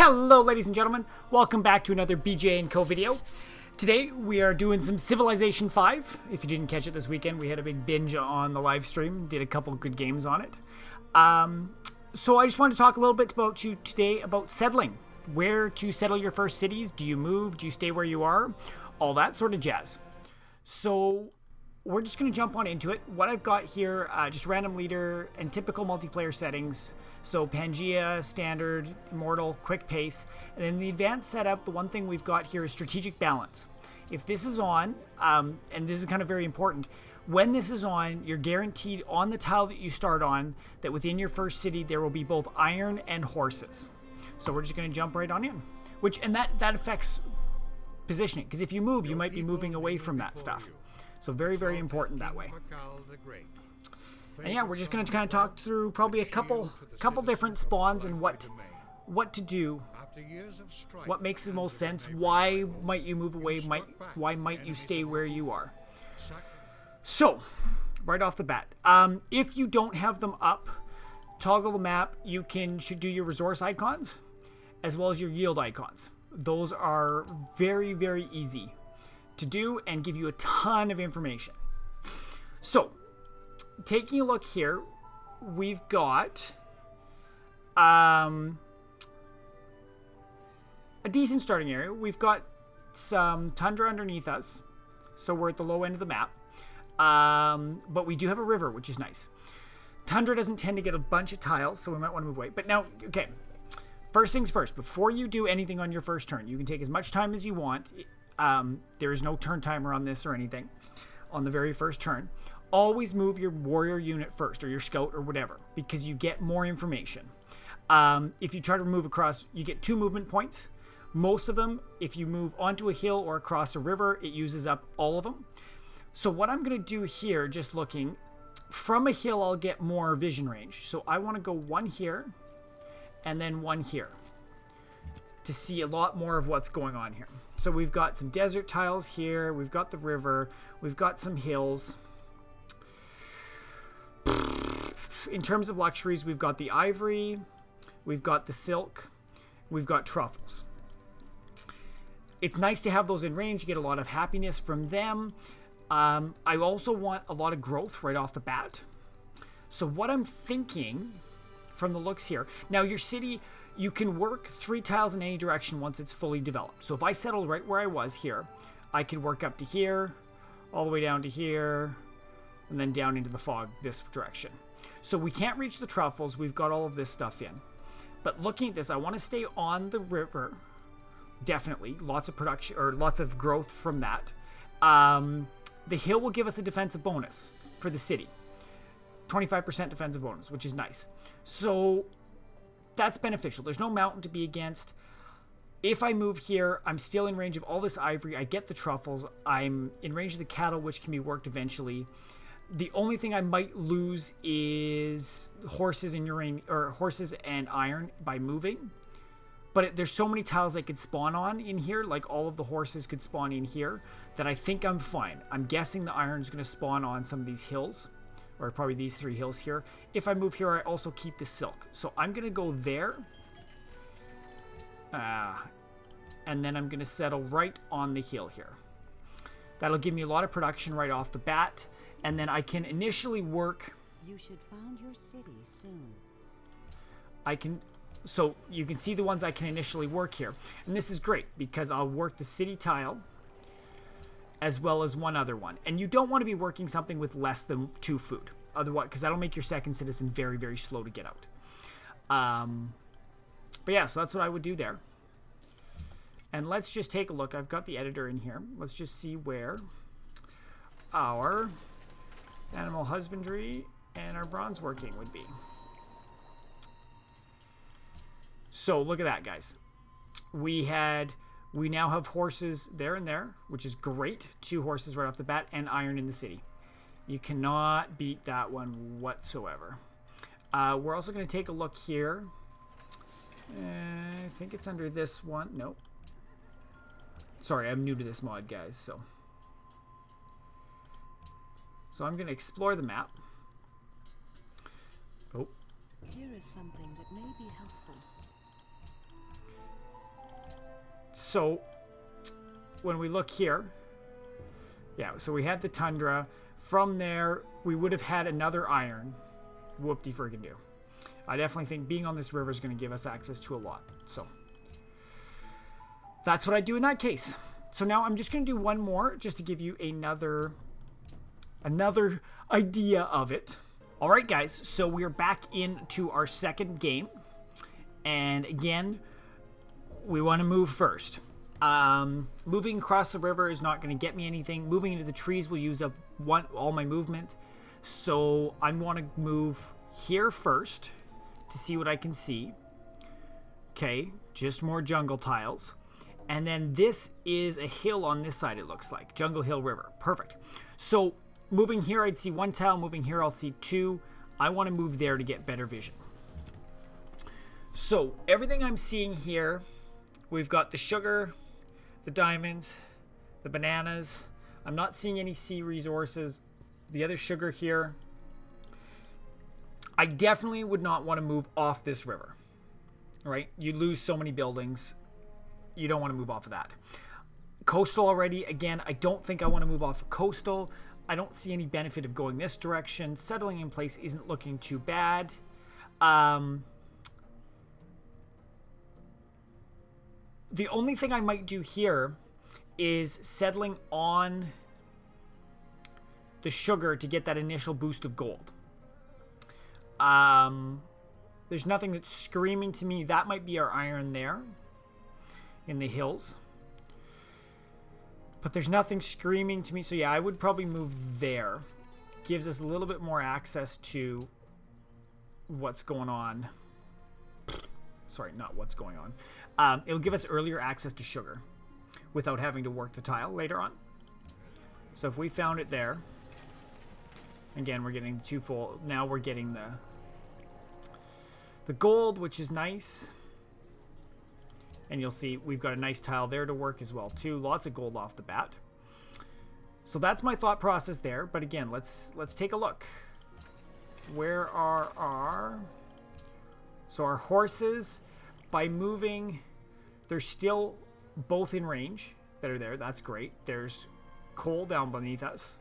Hello ladies and gentlemen, welcome back to another BJ&Co video. Today we are doing some Civilization 5. If you didn't catch it this weekend, we had a big binge on the live stream, did a couple good games on it. So I just wanted to talk a little bit about you today about settling. Where to settle your first cities, do you move, do you stay where you are, all that sort of jazz. So we're just going to jump on into it. What I've got here, just random leader and typical multiplayer settings. So Pangea, Standard, Immortal, Quick Pace. And then the advanced setup, the one thing we've got here is strategic balance. If this is on, and this is kind of very important, when this is on, you're guaranteed on the tile that you start on that within your first city there will be both iron and horses. So we're just going to jump right on in. And that affects positioning, because if you move, you might be moving away from that stuff. So very, very important that way. And yeah, we're just going to kind of talk through probably a couple different spawns and what to do, what makes the most sense, why might you move away, why might you stay where you are. So, right off the bat, if you don't have them up, toggle the map, you should do your resource icons as well as your yield icons. Those are very, very easy to do and give you a ton of information. So, taking a look here, we've got a decent starting area. We've got some tundra underneath us, so we're at the low end of the map. But we do have a river, which is nice. Tundra doesn't tend to get a bunch of tiles, so we might want to move away. But now, okay, first things first, before you do anything on your first turn, you can take as much time as you want. There is no turn timer on this or anything on the very first turn. Always move your warrior unit first, or your scout or whatever, because you get more information. If you try to move across, you get 2 movement points. Most of them, if you move onto a hill or across a river, it uses up all of them. So what I'm going to do here, just looking, from a hill I'll get more vision range. So I want to go 1 here and then 1 here to see a lot more of what's going on here. So we've got some desert tiles here, we've got the river, we've got some hills. In terms of luxuries, we've got the ivory, we've got the silk, we've got truffles. It's nice to have those in range. You get a lot of happiness from them. I also want a lot of growth right off the bat. So what I'm thinking from the looks here, now your city, you can work 3 tiles in any direction once it's fully developed. So if I settled right where I was here, I could work up to here, all the way down to here, and then down into the fog this direction. So we can't reach the truffles. We've got all of this stuff in. But looking at this, I want to stay on the river. Definitely. Lots of production, or lots of growth from that. The hill will give us a defensive bonus for the city. 25% defensive bonus, which is nice. So that's beneficial. There's no mountain to be against. If I move here, I'm still in range of all this ivory. I get the truffles. I'm in range of the cattle, which can be worked eventually. The only thing I might lose is horses and iron by moving. But there's so many tiles I could spawn on in here, like all of the horses could spawn in here, that I think I'm fine. I'm guessing the iron's going to spawn on some of these hills, or probably these 3 hills here. If I move here, I also keep the silk. So I'm going to go there. And then I'm going to settle right on the hill here. That'll give me a lot of production right off the bat. And then I can initially work... You should found your city soon. So you can see the ones I can initially work here. And this is great because I'll work the city tile as well as one other one. And you don't want to be working something with less than 2 food. Otherwise, because that'll make your second citizen very, very slow to get out. But yeah, so that's what I would do there. And let's just take a look. I've got the editor in here. Let's just see where our animal husbandry and our bronze working would be. So look at that, guys. We now have horses there and there, which is great. 2 horses right off the bat, and iron in the city. You cannot beat that one whatsoever. We're also going to take a look here. I think it's under this one. Nope. Sorry, I'm new to this mod, guys. So I'm going to explore the map. Oh. Here is something that may be helpful. So when we look here, yeah, so we had the tundra. From there, we would have had another iron. Whoop-de-friggin-do. I definitely think being on this river is going to give us access to a lot. So that's what I do in that case. So now I'm just going to do one more just to give you another idea of it. All right, guys. So we're back into our second game. And again, we want to move first. Moving across the river is not going to get me anything. Moving into the trees will use up all my movement. So I want to move here first to see what I can see. Okay, just more jungle tiles. And then this is a hill on this side, it looks like. Jungle Hill River. Perfect. So moving here, I'd see one tile. Moving here, I'll see two. I want to move there to get better vision. So everything I'm seeing here, we've got the sugar, the diamonds, the bananas. I'm not seeing any sea resources. The other sugar here. I definitely would not want to move off this river, right? You lose so many buildings. You don't want to move off of that. Coastal already, again, I don't think I want to move off of coastal. I don't see any benefit of going this direction. Settling in place isn't looking too bad. The only thing I might do here is settling on the sugar to get that initial boost of gold. There's nothing that's screaming to me. That might be our iron there in the hills. But there's nothing screaming to me. So yeah, I would probably move there. Gives us a little bit more access to what's going on. Sorry, not what's going on. It'll give us earlier access to sugar without having to work the tile later on. So if we found it there, again, we're getting the twofold. Now we're getting the gold, which is nice. And you'll see we've got a nice tile there to work as well too. Lots of gold off the bat. So that's my thought process there. But again, let's take a look. Where are our... So our horses, by moving, they're still both in range that are there. That's great. There's coal down beneath us.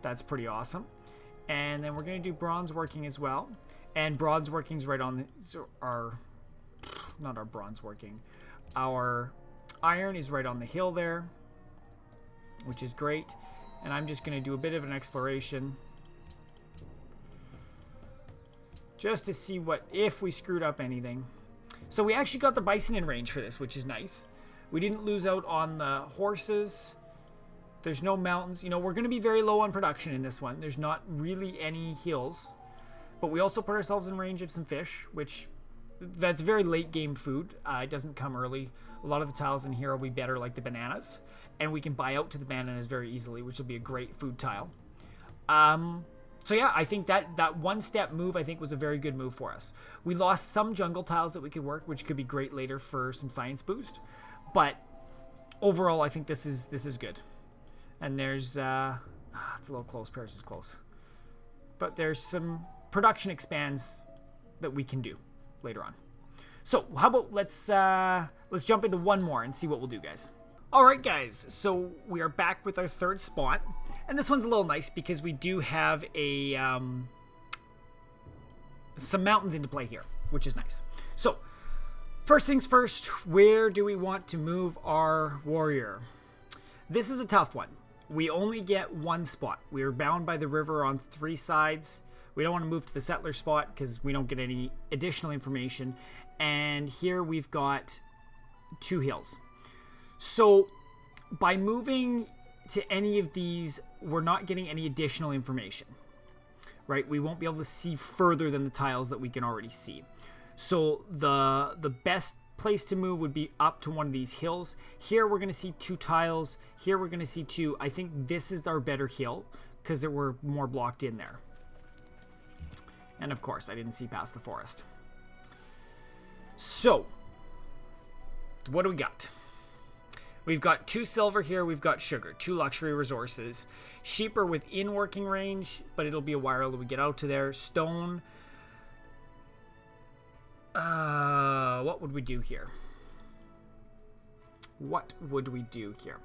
That's pretty awesome. And then we're going to do bronze working as well. And bronze working's right on not our bronze working. Our iron is right on the hill there, which is great. And I'm just going to do a bit of an exploration just to see what if we screwed up anything. So we actually got the bison in range for this, which is nice. We didn't lose out on the horses. There's no mountains. You know, we're going to be very low on production in this one. There's not really any hills. But we also put ourselves in range of some fish, which that's very late game food. It doesn't come early. A lot of the tiles in here will be better, like the bananas. And we can buy out to the bananas very easily, which will be a great food tile. So yeah, I think that one-step move, I think, was a very good move for us. We lost some jungle tiles that we could work, which could be great later for some science boost. But overall, I think this is good. And there's... it's a little close. Paris is close. But there's some production expands that we can do later on. So how about let's jump into one more and see what we'll do, guys. All right, guys. So we are back with our third spot. And this one's a little nice because we do have a some mountains into play here, which is nice. So first things first, where do we want to move our warrior? This is a tough one. We only get one spot. We are bound by the river on 3 sides. We don't want to move to the settler spot because we don't get any additional information. And here we've got 2 hills. So by moving to any of these, we're not getting any additional information, right? We won't be able to see further than the tiles that we can already see. So the best place to move would be up to one of these hills. Here we're going to see 2 tiles. Here we're going to see 2. I think this is our better hill because there were more blocked in there. And of course, I didn't see past the forest. So, what do we got? We've got 2 silver here. We've got sugar, 2 luxury resources. Sheep are within working range, but it'll be a while till we get out to there. Stone. What would we do here? what would we do here?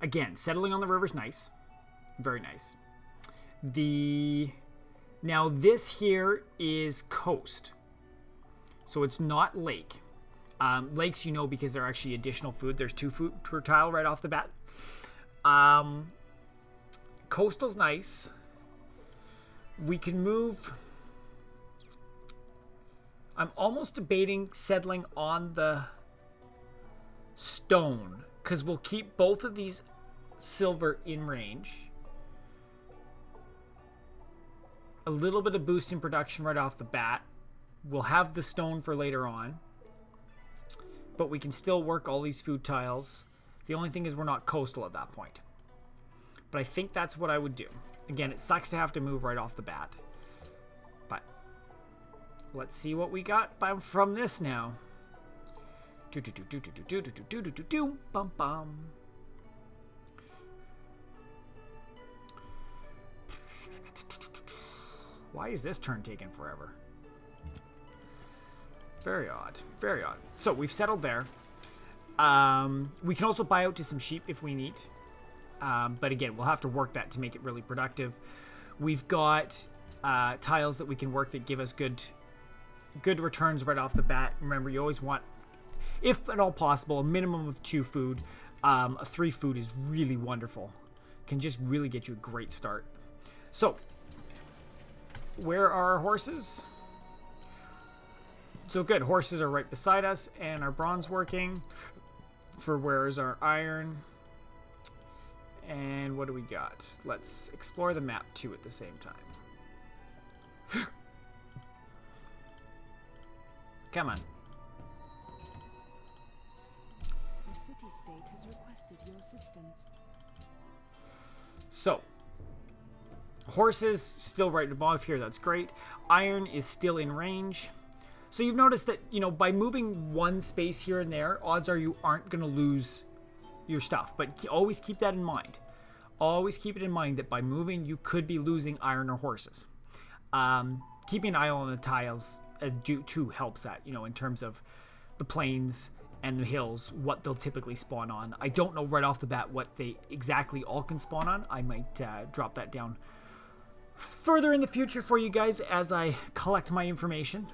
Again, settling on the river's nice. Very nice. Now this here is coast. So it's not lake. Lakes, you know, because they're actually additional food. There's 2 food per tile right off the bat. Coastal's nice. We can move. I'm almost debating settling on the stone, because we'll keep both of these silver in range. A little bit of boost in production right off the bat. We'll have the stone for later on, but we can still work all these food tiles. The only thing is we're not coastal at that point. But I think that's what I would do. Again, it sucks to have to move right off the bat. But let's see what we got from this now. Bum bum. Why is this turn taking forever? Very odd. Very odd. So we've settled there. We can also buy out to some sheep if we need. But again, we'll have to work that to make it really productive. We've got tiles that we can work that give us good returns right off the bat. Remember, you always want, if at all possible, a minimum of 2 food. A 3 food is really wonderful. Can just really get you a great start. So, where are our horses? So good, horses are right beside us, and our bronze working. For where is our iron? And what do we got? Let's explore the map too at the same time. Come on. The city-state has requested your assistance. So, horses still right above here. That's great. Iron is still in range. So you've noticed that, you know, by moving one space here and there, odds are you aren't going to lose your stuff. But always keep that in mind. Always keep it in mind that by moving, you could be losing iron or horses. Keeping an eye on the tiles too helps that, you know, in terms of the plains and the hills, what they'll typically spawn on. I don't know right off the bat what they exactly all can spawn on. I might drop that down further in the future for you guys as I collect my information.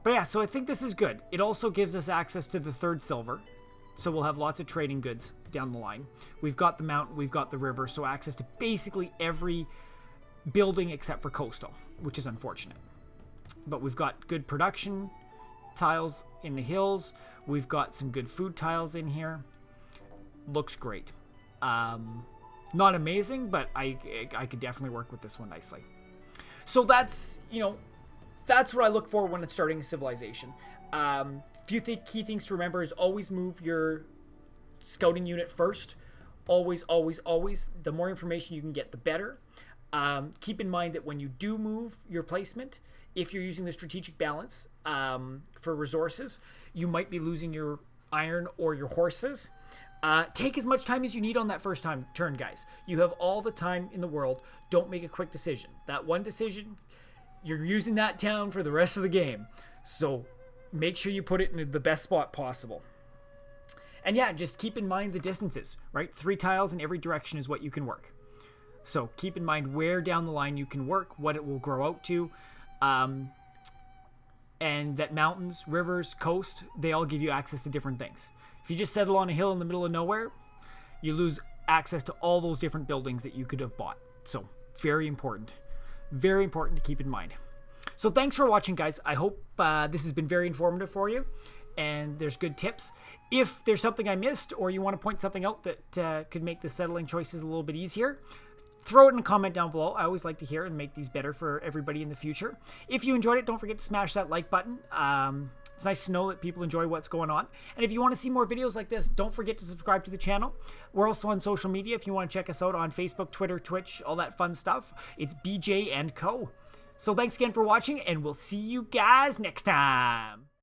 But yeah, so I think this is good. It also gives us access to the 3rd silver. So we'll have lots of trading goods down the line. We've got the mountain, we've got the river, so access to basically every building except for coastal, which is unfortunate. But we've got good production tiles in the hills. We've got some good food tiles in here. Looks great. Not amazing, but I could definitely work with this one nicely. So that's, you know, that's what I look for when it's starting a civilization. Few key things to remember is always move your scouting unit first. Always, always, always. The more information you can get, the better. Keep in mind that when you do move your placement, if you're using the strategic balance for resources, you might be losing your iron or your horses. Take as much time as you need on that first turn, guys. You have all the time in the world. Don't make a quick decision. That one decision, you're using that town for the rest of the game. So make sure you put it in the best spot possible. And yeah, just keep in mind the distances, right? 3 tiles in every direction is what you can work. So keep in mind where down the line you can work, what it will grow out to. And that mountains, rivers, coast, they all give you access to different things. If you just settle on a hill in the middle of nowhere, you lose access to all those different buildings that you could have bought. So very important. Very important to keep in mind. So thanks for watching, guys. I hope this has been very informative for you and there's good tips. If there's something I missed or you want to point something out that could make the settling choices a little bit easier, throw it in a comment down below. I always like to hear and make these better for everybody in the future. If you enjoyed it, don't forget to smash that like button. It's nice to know that people enjoy what's going on. And if you want to see more videos like this, don't forget to subscribe to the channel. We're also on social media if you want to check us out on Facebook, Twitter, Twitch, all that fun stuff. It's BJ&Co. So thanks again for watching, and we'll see you guys next time.